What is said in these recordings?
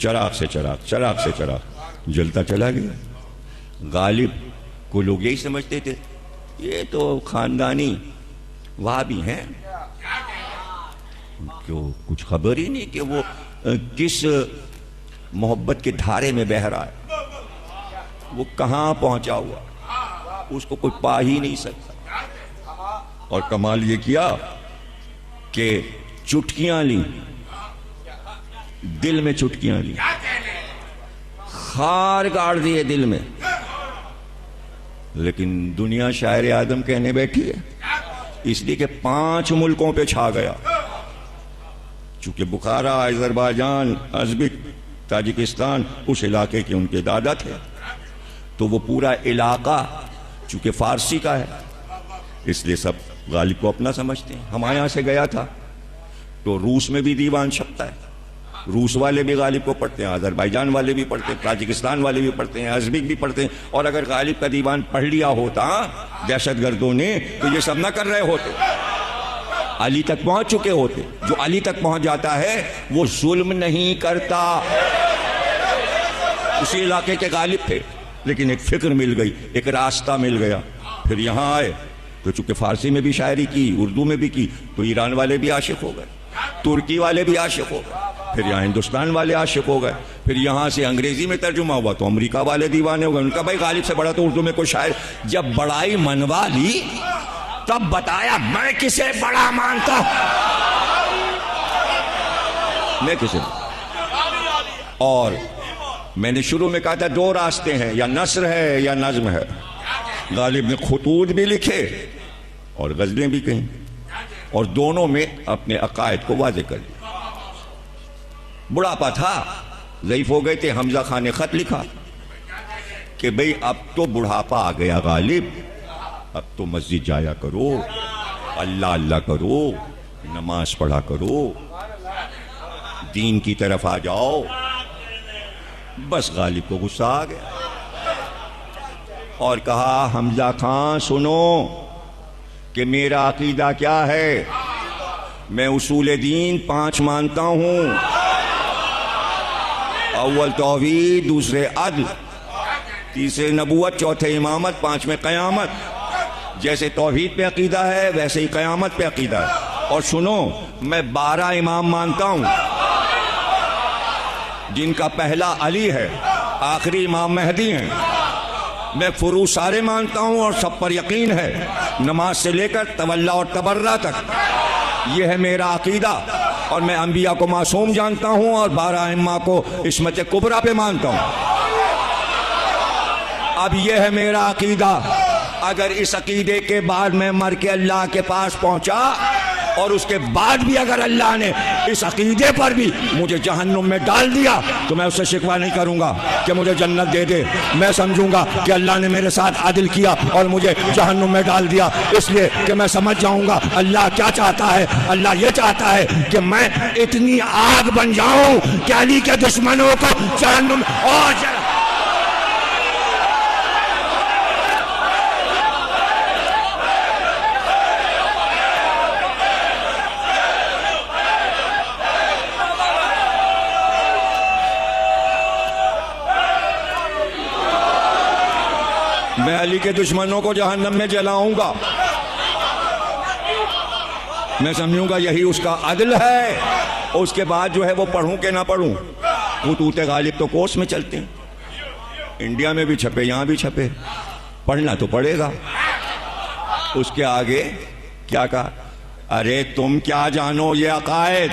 चराग से चराग, चराग से चराग जलता चला गया। गालिब को लोग यही समझते थे ये तो खानदानी वहाबी हैं, क्यों कुछ खबर ही नहीं कि वो किस मोहब्बत के धारे में बह रहा है, वो कहां पहुंचा हुआ, उसको कोई पा ही नहीं सकता। और कमाल ये किया कि चुटकियां ली, दिल में चुटकियां ली, खार गाड़ दिए दिल में। लेकिन दुनिया शायर आदम कहने बैठी है इसलिए कि 5 मुल्कों पे छा गया। चूंकि बुखारा, अजरबैजान, अज़बिक, ताजिकिस्तान उस इलाके के उनके दादा थे, तो वो पूरा इलाका चूंकि फारसी का है इसलिए सब गालिब को अपना समझते हैं। हमारे यहां से गया था तो रूस में भी दीवान छपता है, रूस वाले भी गालिब को पढ़ते हैं, अजरबैजान वाले भी पढ़ते हैं, ताजिकिस्तान वाले भी पढ़ते हैं, अज़बिक भी पढ़ते हैं। और अगर गालिब का दीवान पढ़ लिया होता दहशतगर्दों ने तो ये सब ना कर रहे होते, अली तक पहुंच चुके होते। जो अली तक पहुंच जाता है वो जुल्म नहीं करता। उसी इलाके के गालिब थे, लेकिन एक फिक्र मिल गई, एक रास्ता मिल गया। फिर यहां आए तो चूंकि फारसी में भी शायरी की, उर्दू में भी की, तो ईरान वाले भी आशिक हो गए, तुर्की वाले भी आशिक हो गए, फिर यहाँ हिंदुस्तान वाले आशिक हो गए, फिर यहाँ से अंग्रेजी में तर्जुमा हुआ तो अमेरिका वाले दीवाने हो गए। उनका भाई गालिब से बड़ा तो उर्दू में कोई शायर। जब बड़ाई मनवा ली तब बताया मैं किसे बड़ा मानता हूं, मैं किसे। और मैंने शुरू में कहा था 2 रास्ते हैं, या नस्र है या नज्म है। गालिब ने खुतूत भी लिखे और गजलें भी कहीं, और दोनों में अपने अकायद को वाज़ेह कर दिया। बुढ़ापा था, ज़ईफ हो गए थे, हमजा खान ने खत लिखा कि भाई अब तो बुढ़ापा आ गया गालिब, अब तो मस्जिद जाया करो, अल्लाह अल्लाह करो, नमाज पढ़ा करो, दीन की तरफ आ जाओ। बस गालिब को गुस्सा आ गया और कहा हमजा खान सुनो कि मेरा अकीदा क्या है। मैं उसूल दीन 5 मानता हूं, अव्वल तौहीद, दूसरे अदल, तीसरे नबूवत, चौथे इमामत, 5वें क़यामत। जैसे तौहीद पे अकीदा है वैसे ही क़यामत पे अकीदा है। और सुनो मैं 12 इमाम मानता हूं, जिनका पहला अली है, आखिरी इमाम मेहदी हैं। मैं फुरू सारे मानता हूं और सब पर यकीन है, नमाज से लेकर तवल्ला और तबर्रा तक। यह है मेरा अकीदा। और मैं अंबिया को मासूम जानता हूं और 12 इम्मा को इस्मत कुबरा पे मानता हूं। अब यह है मेरा अकीदा। अगर इस अकीदे के बाद मैं मर के अल्लाह के पास पहुंचा और उसके बाद भी अगर अल्लाह ने इस अकीदे पर भी मुझे जहन्नुम में डाल दिया तो मैं उससे शिकवा नहीं करूंगा कि मुझे जन्नत दे दे। मैं समझूंगा कि अल्लाह ने मेरे साथ आदिल किया और मुझे जहन्नुम में डाल दिया, इसलिए कि मैं समझ जाऊंगा अल्लाह क्या चाहता है। अल्लाह ये चाहता है कि मैं इतनी आग बन जाऊं कि अली के दुश्मनों को जहन्नुम और मैं अली के दुश्मनों को जहन्नम में जलाऊंगा। मैं समझूंगा यही उसका अदल है। उसके बाद जो है वो पढ़ूं कि ना पढ़ूं। खुतूत गालिब तो कोर्स में चलते हैं, इंडिया में भी छपे, यहां भी छपे, पढ़ना तो पड़ेगा। उसके आगे क्या कहा, अरे तुम क्या जानो ये अकायद।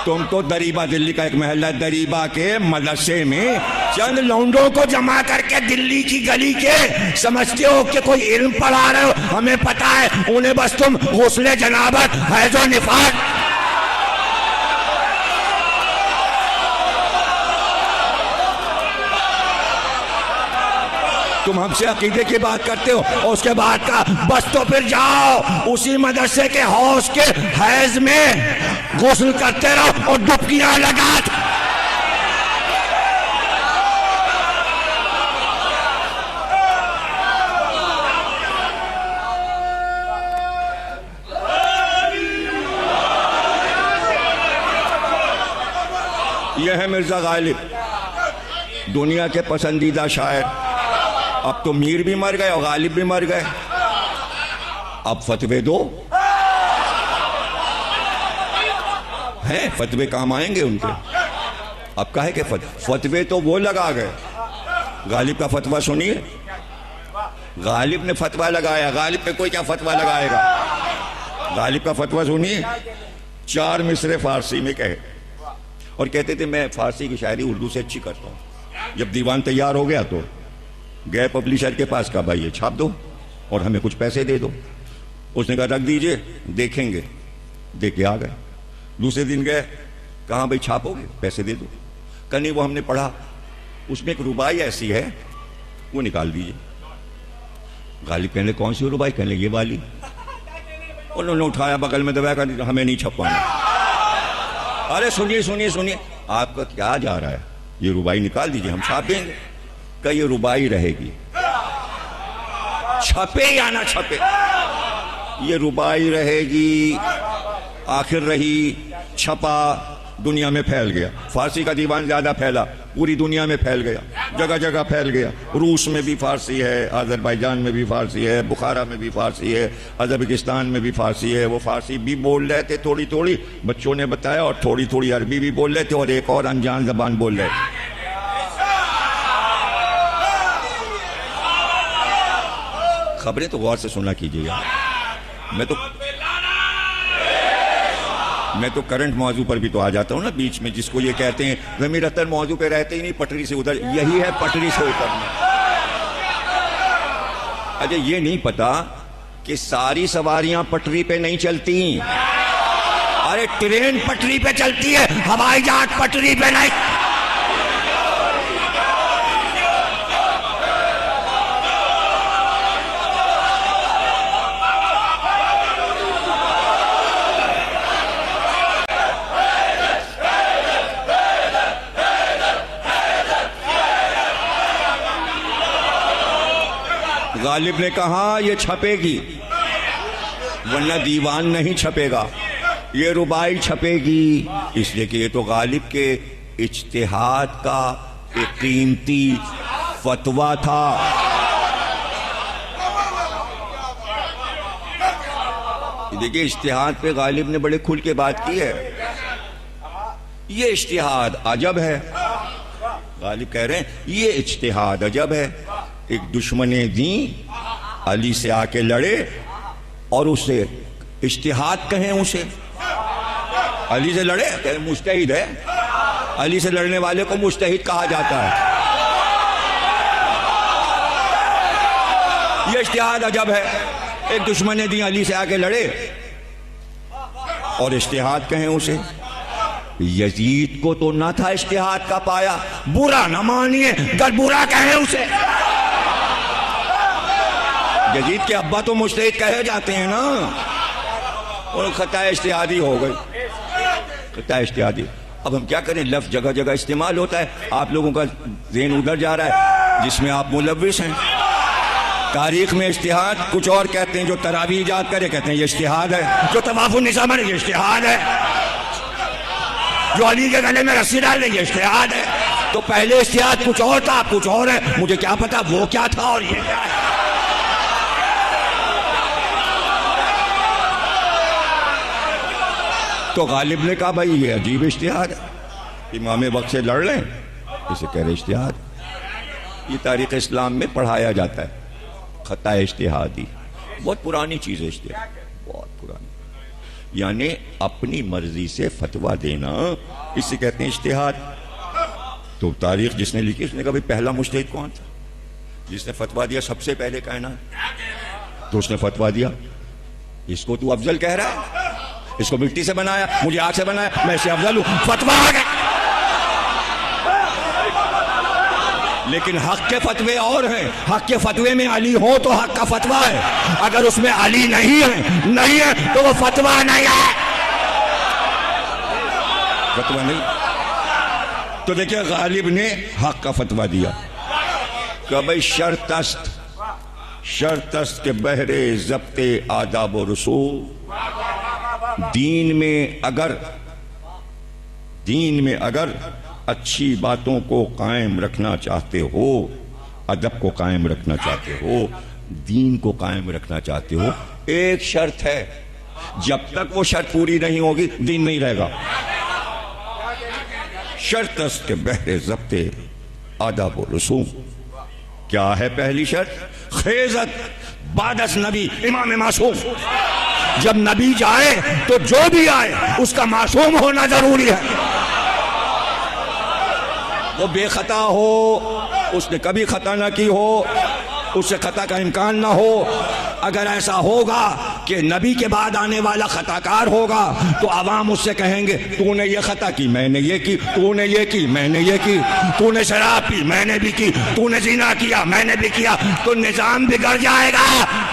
तुम तो दरीबा, दिल्ली का एक महल्ला दरीबा के मदरसे में चंद लौंडों को जमा करके दिल्ली की गली के समझते हो कि कोई इल्म पढ़ा रहे हो। हमें पता है उन्हें बस तुम गुस्ले जनाबत है जो निफाक। तुम हमसे अकीदे की बात करते हो और उसके बाद का बस तो फिर जाओ उसी मदरसे के हौज के हैज में गुस्ल करते रहो और डुबकियां लगा। यह है मिर्जा गालिब, दुनिया के पसंदीदा शायर। अब तो मीर भी मर गए और गालिब भी मर गए, अब फतवे दो हैं, फतवे काम आएंगे उनके। अब काहे के फतवे तो वो लगा गए। गालिब का फतवा सुनिए, गालिब ने फतवा लगाया, गालिब पे कोई क्या फतवा लगाएगा। गालिब का फतवा सुनिए, 4 मिसरे फारसी में कहे और कहते थे मैं फारसी की शायरी उर्दू से अच्छी करता हूं। जब दीवान तैयार हो गया तो गए पब्लिशर के पास, कहा भाई ये छाप दो और हमें कुछ पैसे दे दो। उसने कहा रख दीजिए, देखेंगे। दे के आ गए। दूसरे दिन गए, कहा भाई छापोगे, पैसे दे दो। कहा नहीं, वो हमने पढ़ा, उसमें एक रुबाई ऐसी है, वो निकाल दीजिए। गालिब कहने कौन सी रुबाई? कहने ये वाली। उन्होंने उठाया, बगल में दबाया, कहा हमें नहीं छपवाना। अरे सुनिए सुनिए सुनिए, आपका क्या जा रहा है, ये रुबाई निकाल दीजिए, हम छापेंगे। कहा ये रुबाई रहेगी, छपे या ना छपे, ये रुबाई रहेगी। आखिर रही, छपा, दुनिया में फैल गया। फारसी का दीवान ज्यादा फैला, पूरी दुनिया में फैल गया, जगह जगह फैल गया। रूस में भी फारसी है, अजरबैजान में भी फारसी है, बुखारा में भी फारसी है, अजरबैकिस्तान में भी फारसी है। वो फारसी भी बोल रहे थे थोड़ी थोड़ी, बच्चों ने बताया, और थोड़ी थोड़ी अरबी भी बोल रहे थे, और एक और अनजान जबान बोल रहे थे। खबरें तो गौर से सुना कीजिएगा। मैं तो करंट मौजू पर भी तो आ जाता हूं ना बीच में, जिसको ये कहते हैं ज़मीर अतर मौजू पे रहते ही नहीं, पटरी से उधर। यही है पटरी से उतरना। अजय ये नहीं पता कि सारी सवारियां पटरी पे नहीं चलती। अरे ट्रेन पटरी पे चलती है, हवाई जहाज पटरी पे नहीं। गालिब ने कहा ये छपेगी, वरना दीवान नहीं छपेगा, ये रुबाई छपेगी। इसलिए कि ये तो गालिब के इज्तिहाद का एक कीमती फतवा था। देखिए इज्तिहाद पे गालिब ने बड़े खुल के बात की है। ये इज्तिहाद अजब है, गालिब कह रहे हैं ये इज्तिहाद अजब है। एक दुश्मने दी अली से आके लड़े और उसे इज्तिहाद कहें, उसे अली से लड़े, कहें मुज्तहिद है। अली से लड़ने वाले को मुज्तहिद कहा जाता है। ये इज्तिहाद अजब है। एक दुश्मने दी अली से आके लड़े और इज्तिहाद कहें उसे। यजीद को तो ना था इज्तिहाद का पाया, बुरा न मानिए, अगर बुरा कहें उसे। यजीद के अब्बा तो मुज्तहिद कहे जाते हैं ना, और खता इज्तिहादी हो गई, खता इज्तिहादी। अब हम क्या करें, लफ्ज जगह जगह इस्तेमाल होता है, आप लोगों का ज़हन उधर जा रहा है जिसमें आप मुलव्विस हैं। तारीख में इज्तिहाद कुछ और कहते हैं, जो तरावी इजाद करे कहते हैं ये इज्तिहाद है, जो तवाफुन निसा में ये इज्तिहाद है, जो अली के गले में रस्सी डाल रही है इज्तिहाद है। तो पहले इज्तिहाद कुछ और था, कुछ और है, मुझे क्या पता वो क्या था और ये क्या है। तो गालिब ने कहा भाई ये अजीब इज्तिहाद है, इमाम वक्त से लड़ लें, इसे कह रहे इज्तिहाद। ये तारीख इस्लाम में पढ़ाया जाता है, खता इज्तिहादी, बहुत पुरानी चीज़ है इज्तिहाद, बहुत पुरानी। यानी अपनी मर्जी से फतवा देना, इसे कहते हैं इज्तिहाद। तो तारीख जिसने लिखी उसने कहा भाई पहला मुज्तहिद कौन था, जिसने फतवा दिया सबसे पहले कहना। तो उसने फतवा दिया, इसको तू अफजल कह रहा है, इसको मिट्टी से बनाया, मुझे आग से बनाया, मैं इससे अफजल हूं, फतवा आ गया। लेकिन हक के फतवे और हैं, हक के फतवे में अली हो तो हक का फतवा है, अगर उसमें अली नहीं है तो वो फतवा नहीं है, फतवा नहीं। तो देखिए गालिब ने हक का फतवा दिया कि भाई शर्तस्त के बहरे ज़ब्ते आदाब व रसूल, दीन में अगर अच्छी बातों को कायम रखना चाहते हो, अदब को कायम रखना चाहते हो, दीन को कायम रखना चाहते हो, एक शर्त है, जब तक वो शर्त पूरी नहीं होगी दीन नहीं रहेगा। शर्त के बहरे ज़ब्ते आदाब व रसूम। क्या है पहली शर्त? खेजत बादस नबी इमाम मासूम। जब नबी जाए तो जो भी आए उसका मासूम होना जरूरी है, वो बेखता हो, उसने कभी खता ना की हो, उससे खता का इम्कान ना हो। अगर ऐसा होगा कि नबी के बाद आने वाला खताकार होगा तो आवाम उससे कहेंगे तूने ये खता की, मैंने ये की, तूने ये की, मैंने ये की, तूने शराब पी, मैंने भी की, तूने जिना किया, मैंने भी किया, तो निजाम बिगड़ जाएगा।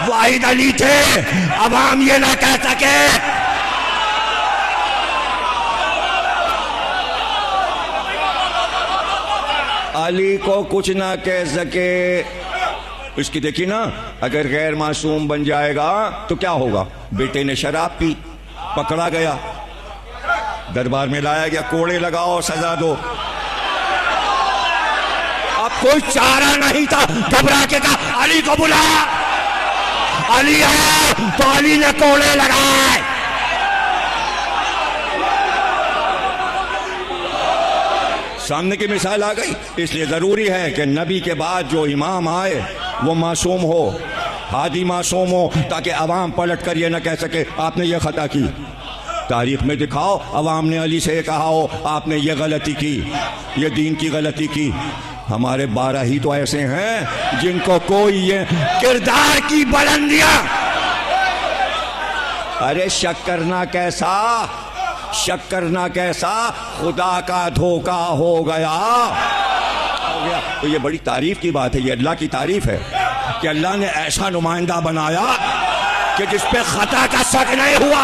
वाहिद अली थे, आवाम ये ना कह सके। अली को कुछ ना कह सके। इसकी देखी ना, अगर गैर मासूम बन जाएगा तो क्या होगा? बेटे ने शराब पी, पकड़ा गया, दरबार में लाया गया, कोड़े लगाओ, सजा दो। अब कोई चारा नहीं था, घबरा के कहा अली को बुला। अली आया तो अली ने कोड़े लगाए। सामने की मिसाल आ गई। इसलिए जरूरी है कि नबी के बाद जो इमाम आए वो मासूम हो, हादी मासूम हो, ताकि अवाम पलट कर ये ना कह सके आपने ये खता की। तारीख में दिखाओ अवाम ने अली से कहा हो आपने ये गलती की, ये दीन की गलती की। हमारे 12 ही तो ऐसे हैं जिनको कोई ये किरदार की बुलंदियां। अरे शक करना कैसा, शक करना कैसा, खुदा का धोखा हो गया। तो ये बड़ी तारीफ की बात है, ये अल्लाह की तारीफ है कि अल्लाह ने ऐसा नुमाइंदा बनाया कि जिस पे खता का शक नहीं हुआ।